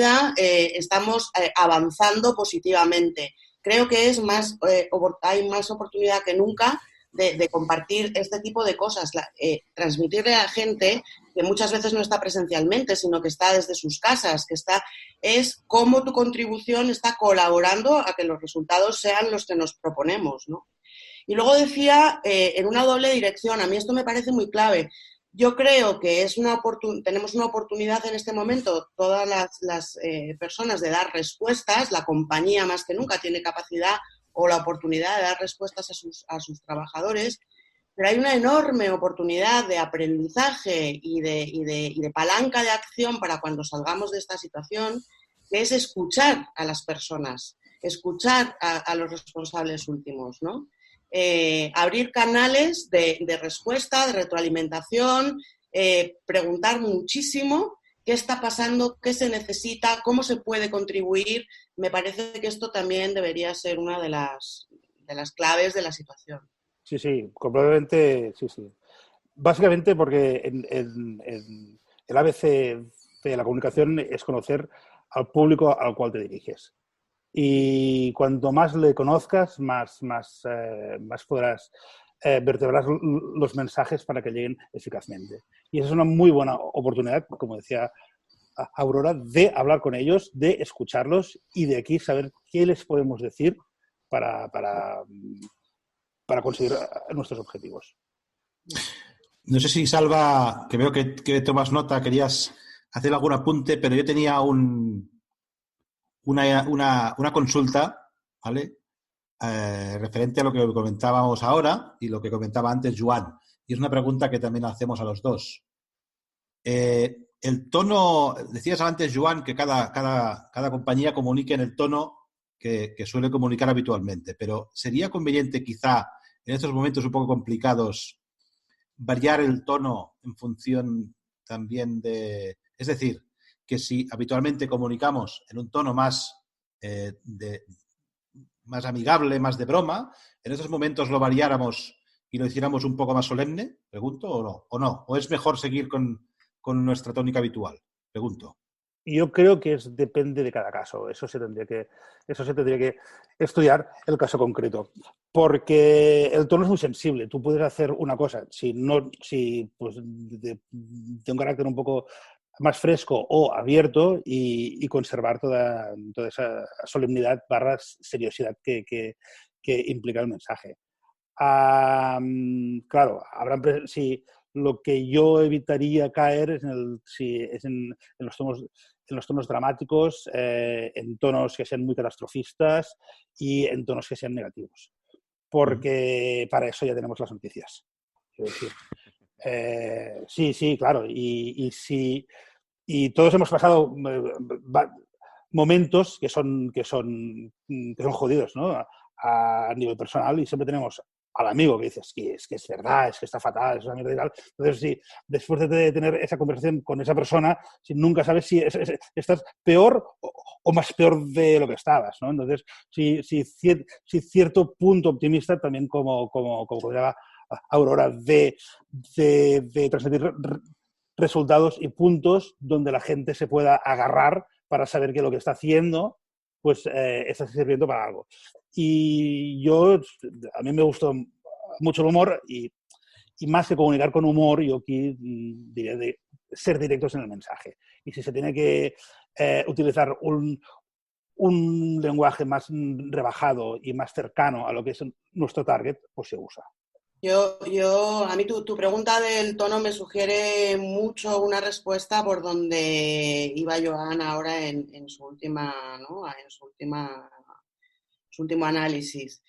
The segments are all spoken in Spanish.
medida estamos avanzando positivamente. Creo que hay más oportunidad que nunca de compartir este tipo de cosas, transmitirle a la gente que muchas veces no está presencialmente, sino que está desde sus casas, es cómo tu contribución está colaborando a que los resultados sean los que nos proponemos, ¿no? Y luego decía, en una doble dirección, a mí esto me parece muy clave. Yo creo que tenemos una oportunidad en este momento, todas las personas, de dar respuestas. La compañía más que nunca tiene capacidad o la oportunidad de dar respuestas a sus trabajadores, pero hay una enorme oportunidad de aprendizaje y de palanca de acción para cuando salgamos de esta situación, que es escuchar a las personas, escuchar a los responsables últimos, ¿no? Abrir canales de respuesta, de retroalimentación, preguntar muchísimo qué está pasando, qué se necesita, cómo se puede contribuir. Me parece que esto también debería ser una de las claves de la situación. Sí, completamente, sí. Básicamente porque en el ABC de la comunicación es conocer al público al cual te diriges. Y cuanto más le conozcas, más podrás vertebrar los mensajes para que lleguen eficazmente. Y esa es una muy buena oportunidad, como decía Aurora, de hablar con ellos, de escucharlos y de aquí saber qué les podemos decir para conseguir nuestros objetivos. No sé si, Salva, que veo que tomas nota, querías hacer algún apunte, pero yo tenía una consulta, ¿vale? Referente a lo que comentábamos ahora y lo que comentaba antes Joan. Y es una pregunta que también hacemos a los dos. El tono, decías antes, Joan, que cada compañía comunique en el tono que suele comunicar habitualmente, pero ¿sería conveniente quizá en estos momentos un poco complicados variar el tono en función también de... Es decir, que si habitualmente comunicamos en un tono más amigable, más de broma, en estos momentos lo variáramos y lo hiciéramos un poco más solemne, pregunto, ¿o no? ¿O es mejor seguir con nuestra tónica habitual? Pregunto. Yo creo que depende de cada caso. Eso se tendría que estudiar el caso concreto. Porque el tono es muy sensible. Tú puedes hacer una cosa, pues, de un carácter un poco más fresco o abierto y conservar toda esa solemnidad / seriosidad que implica el mensaje. Claro, si lo que yo evitaría caer es en los tonos dramáticos, en tonos que sean muy catastrofistas y en tonos que sean negativos. Porque para eso ya tenemos las noticias. Quiero decir, sí, claro. Y todos hemos pasado momentos que son jodidos, ¿no? A nivel personal, y siempre tenemos al amigo que dices es que es verdad, es que está fatal, es una mierda y tal. Entonces, si después de tener esa conversación con esa persona, si nunca sabes si estás peor o más peor de lo que estabas, ¿no? Entonces, si cierto punto optimista también como podría Aurora de transmitir resultados y puntos donde la gente se pueda agarrar para saber que lo que está haciendo pues está sirviendo para algo. Y a mí me gustó mucho el humor y más que comunicar con humor, yo aquí diría de ser directos en el mensaje. Y si se tiene que utilizar un lenguaje más rebajado y más cercano a lo que es nuestro target, pues se usa. A mí tu pregunta del tono me sugiere mucho una respuesta por donde iba Joan ahora en su última, ¿no? En su último análisis.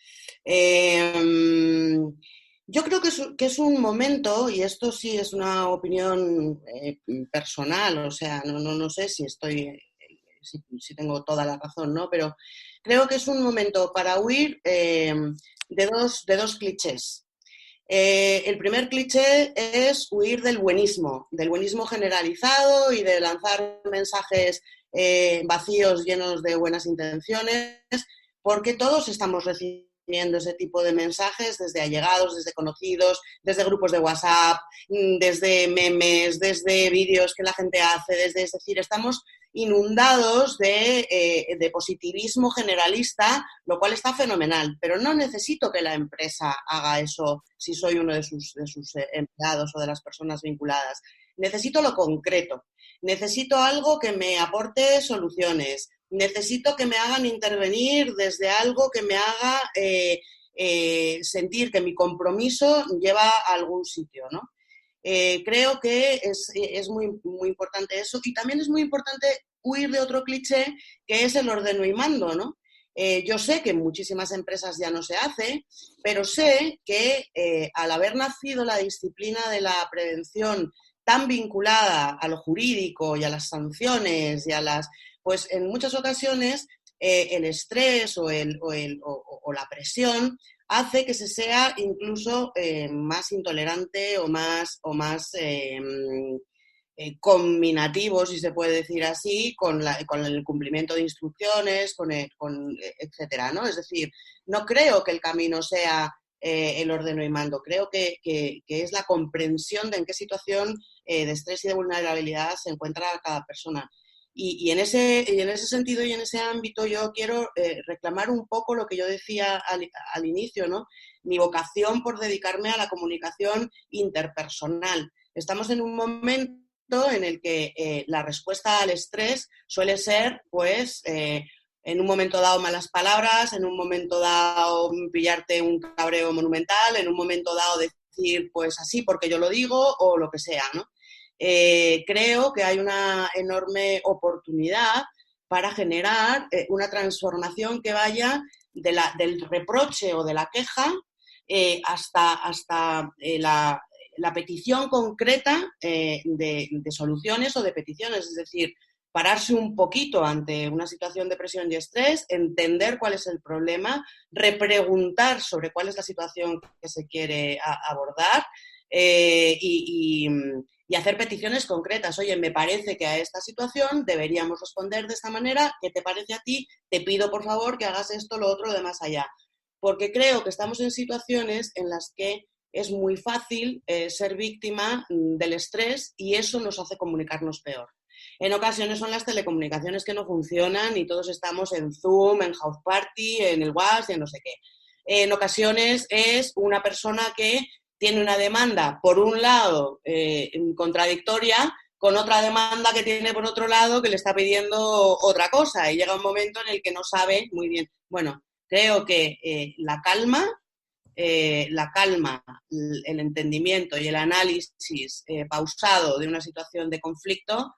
Yo creo que es un momento, y esto sí es una opinión personal, o sea, no sé si tengo toda la razón, ¿no? Pero creo que es un momento para huir de dos clichés. El primer cliché es huir del buenismo generalizado y de lanzar mensajes vacíos llenos de buenas intenciones, porque todos estamos recibiendo ese tipo de mensajes desde allegados, desde conocidos, desde grupos de WhatsApp, desde memes, desde vídeos que la gente hace, es decir, estamos inundados de positivismo generalista, lo cual está fenomenal, pero no necesito que la empresa haga eso si soy uno de sus empleados o de las personas vinculadas. Necesito lo concreto, necesito algo que me aporte soluciones, necesito que me hagan intervenir desde algo que me haga sentir que mi compromiso lleva a algún sitio, ¿no? Creo que es muy, muy importante eso, y también es muy importante huir de otro cliché que es el ordeno y mando, ¿no? Yo sé que en muchísimas empresas ya no se hace, pero sé que al haber nacido la disciplina de la prevención tan vinculada a lo jurídico y a las sanciones y a las, pues en muchas ocasiones el estrés o la presión hace que se sea incluso más intolerante o más combinativo, si se puede decir así, con el cumplimiento de instrucciones, etcétera, ¿no? Es decir, no creo que el camino sea el ordeno y mando, creo que es la comprensión de en qué situación de estrés y de vulnerabilidad se encuentra cada persona. Y en ese sentido y en ese ámbito yo quiero reclamar un poco lo que yo decía al inicio, ¿no? Mi vocación por dedicarme a la comunicación interpersonal. Estamos en un momento en el que la respuesta al estrés suele ser, pues, en un momento dado malas palabras, en un momento dado pillarte un cabreo monumental, en un momento dado decir, pues así porque yo lo digo o lo que sea, ¿no? Creo que hay una enorme oportunidad para generar una transformación que vaya del reproche o de la queja hasta la petición concreta de soluciones o de peticiones. Es decir, pararse un poquito ante una situación de presión y estrés, entender cuál es el problema, repreguntar sobre cuál es la situación que se quiere abordar y hacer peticiones concretas. Oye, me parece que a esta situación deberíamos responder de esta manera. ¿Qué te parece a ti? Te pido, por favor, que hagas esto, lo otro, lo demás allá. Porque creo que estamos en situaciones en las que es muy fácil ser víctima del estrés y eso nos hace comunicarnos peor. En ocasiones son las telecomunicaciones que no funcionan y todos estamos en Zoom, en House Party, en el WhatsApp, en no sé qué. En ocasiones es una persona que tiene una demanda, por un lado, contradictoria, con otra demanda que tiene por otro lado que le está pidiendo otra cosa y llega un momento en el que no sabe muy bien. Bueno, creo que la calma, el entendimiento y el análisis pausado de una situación de conflicto,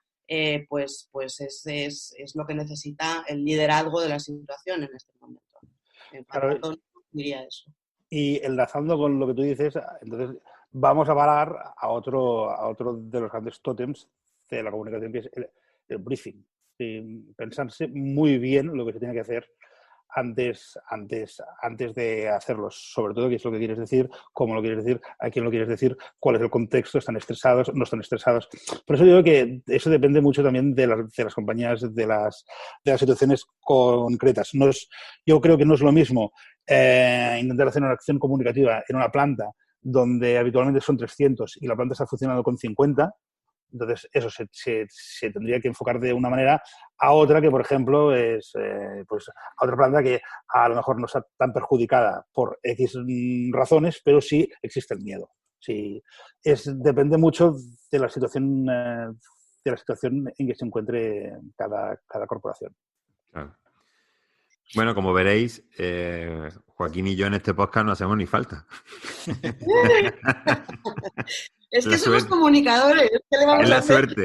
pues es lo que necesita el liderazgo de la situación en este momento. Claro, diría eso. y enlazando con lo que tú dices, entonces vamos a parar a otro de los grandes tótems de la comunicación, que es el briefing. Pensarse muy bien lo que se tiene que hacer antes de hacerlo, sobre todo qué es lo que quieres decir, cómo lo quieres decir, a quién lo quieres decir, cuál es el contexto, están estresados, no están estresados. Por eso digo que eso depende mucho también de las compañías, de las situaciones concretas. Yo creo que no es lo mismo intentar hacer una acción comunicativa en una planta donde habitualmente son 300 y la planta está funcionando con 50. Entonces, eso se tendría que enfocar de una manera a otra que, por ejemplo, es pues a otra planta que a lo mejor no está tan perjudicada por X razones, pero sí existe el miedo. Sí, depende mucho de la situación en que se encuentre cada corporación. Claro. Bueno, como veréis, Joaquín y yo en este podcast no hacemos ni falta. Es que somos comunicadores. ¿Qué le vamos a hacer?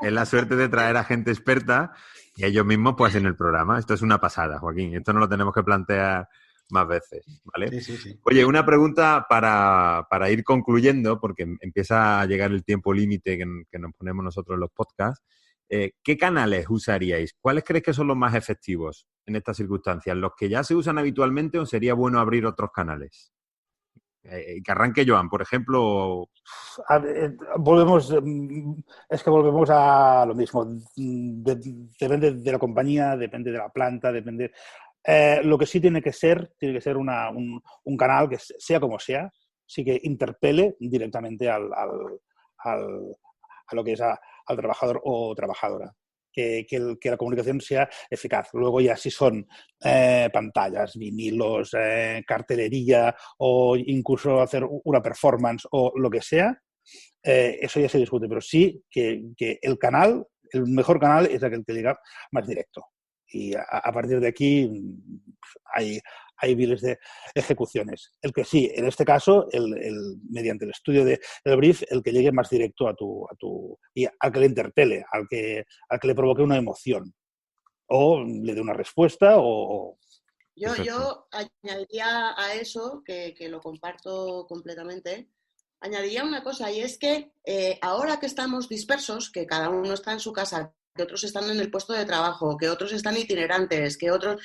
Es la suerte de traer a gente experta y ellos mismos pues en el programa. Esto es una pasada, Joaquín. Esto no lo tenemos que plantear más veces, ¿vale? Sí. Oye, una pregunta para ir concluyendo, porque empieza a llegar el tiempo límite que nos ponemos nosotros en los podcasts. ¿Qué canales usaríais? ¿Cuáles creéis que son los más efectivos en estas circunstancias? ¿Los que ya se usan habitualmente o sería bueno abrir otros canales? Que arranque Joan, por ejemplo. Volvemos a lo mismo. Depende de la compañía, depende de la planta, depende. Lo que sí tiene que ser un canal que, sea como sea, sí que interpele directamente a lo que es al trabajador o trabajadora. que la comunicación sea eficaz. Luego ya si son pantallas, vinilos, cartelería o incluso hacer una performance o lo que sea, eso ya se discute, pero sí que el mejor canal es aquel que llega más directo. Y a partir de aquí hay miles de ejecuciones. El que sí, en este caso, mediante el estudio del brief, el que llegue más directo a tu y al que le interpele, al que le provoque una emoción o le dé una respuesta o... Yo añadiría a eso, que lo comparto completamente, añadiría una cosa, y es que ahora que estamos dispersos, que cada uno está en su casa, que otros están en el puesto de trabajo, que otros están itinerantes, que otros...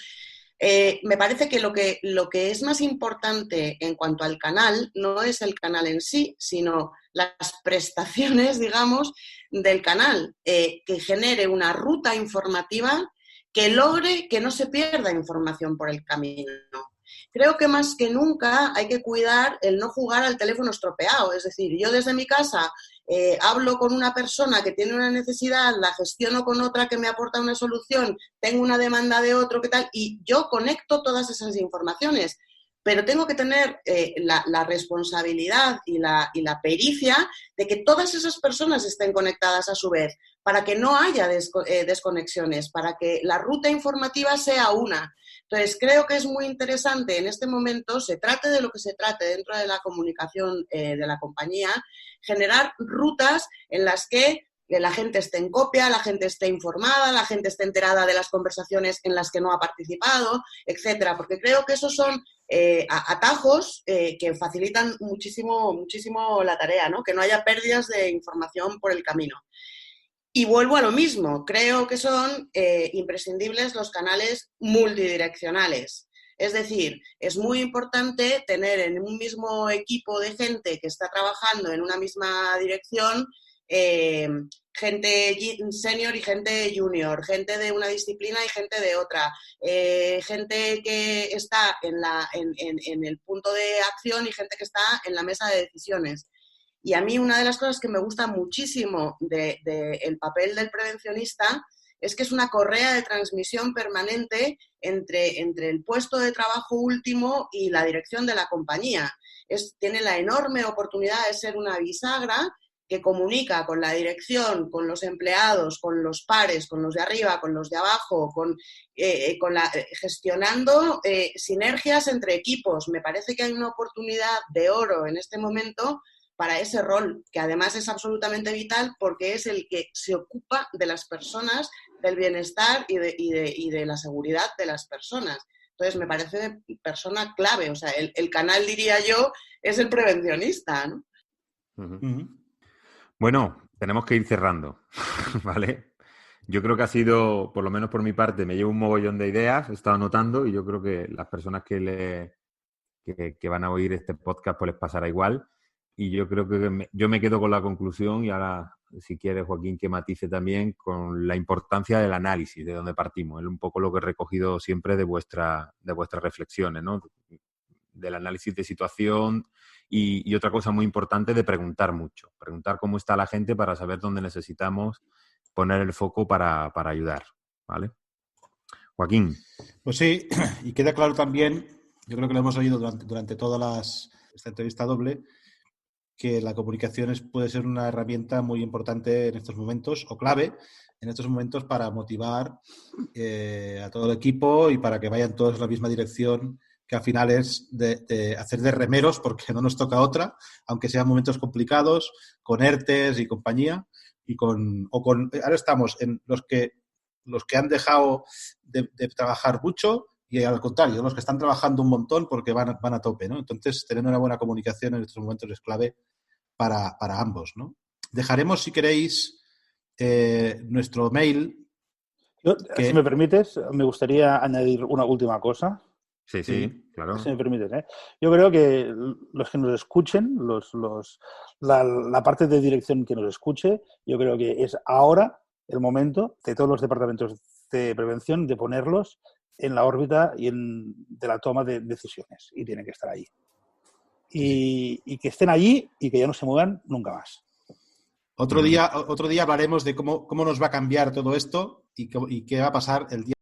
me parece que lo que es más importante en cuanto al canal no es el canal en sí, sino las prestaciones, digamos, del canal, que genere una ruta informativa que logre que no se pierda información por el camino. Creo que más que nunca hay que cuidar el no jugar al teléfono estropeado. Es decir, yo desde mi casa hablo con una persona que tiene una necesidad, la gestiono con otra que me aporta una solución, tengo una demanda de otro, ¿qué tal? Y yo conecto todas esas informaciones. Pero tengo que tener la responsabilidad y la pericia de que todas esas personas estén conectadas a su vez, para que no haya desconexiones, para que la ruta informativa sea una. Entonces, creo que es muy interesante en este momento, se trate de lo que se trate dentro de la comunicación de la compañía, generar rutas en las que la gente esté en copia, la gente esté informada, la gente esté enterada de las conversaciones en las que no ha participado, etcétera, porque creo que esos son atajos que facilitan muchísimo, muchísimo la tarea, ¿no? Que no haya pérdidas de información por el camino. Y vuelvo a lo mismo, creo que son imprescindibles los canales multidireccionales. Es decir, es muy importante tener en un mismo equipo de gente que está trabajando en una misma dirección gente senior y gente junior, gente de una disciplina y gente de otra, gente que está en el punto de acción y gente que está en la mesa de decisiones. Y a mí una de las cosas que me gusta muchísimo del papel del prevencionista es que es una correa de transmisión permanente entre el puesto de trabajo último y la dirección de la compañía. Tiene la enorme oportunidad de ser una bisagra que comunica con la dirección, con los empleados, con los pares, con los de arriba, con los de abajo, gestionando sinergias entre equipos. Me parece que hay una oportunidad de oro en este momento para ese rol, que además es absolutamente vital porque es el que se ocupa de las personas, del bienestar y de la seguridad de las personas. Entonces, me parece persona clave. O sea, el canal, diría yo, es el prevencionista, ¿no? Uh-huh. Bueno, tenemos que ir cerrando, ¿vale? Yo creo que ha sido, por lo menos por mi parte, me llevo un mogollón de ideas, he estado anotando y yo creo que las personas que van a oír este podcast pues les pasará igual. Y yo creo que yo me quedo con la conclusión y ahora, si quieres, Joaquín, que matice también con la importancia del análisis, de dónde partimos. Es un poco lo que he recogido siempre de vuestras reflexiones, ¿no? Del análisis de situación y otra cosa muy importante, de preguntar mucho. Preguntar cómo está la gente para saber dónde necesitamos poner el foco para ayudar, ¿vale? Joaquín. Pues sí, y queda claro también, yo creo que lo hemos oído durante toda esta entrevista doble, que la comunicación puede ser una herramienta muy importante en estos momentos, o clave en estos momentos, para motivar a todo el equipo y para que vayan todos en la misma dirección, que al final es de hacer de remeros, porque no nos toca otra, aunque sean momentos complicados, con ERTES y compañía, ahora estamos en los que han dejado de trabajar mucho, y al contrario, los que están trabajando un montón porque van a tope, ¿no? Entonces, tener una buena comunicación en estos momentos es clave para ambos, ¿no? Dejaremos, si queréis, nuestro mail. Si me permites, me gustaría añadir una última cosa. Sí, claro. Si me permites, ¿eh? Yo creo que los que nos escuchen, la parte de dirección que nos escuche, yo creo que es ahora el momento de todos los departamentos de prevención de ponerlos en la órbita de la toma de decisiones, y tienen que estar ahí. Y que estén allí y que ya no se muevan nunca más. Otro día hablaremos de cómo nos va a cambiar todo esto y qué va a pasar el día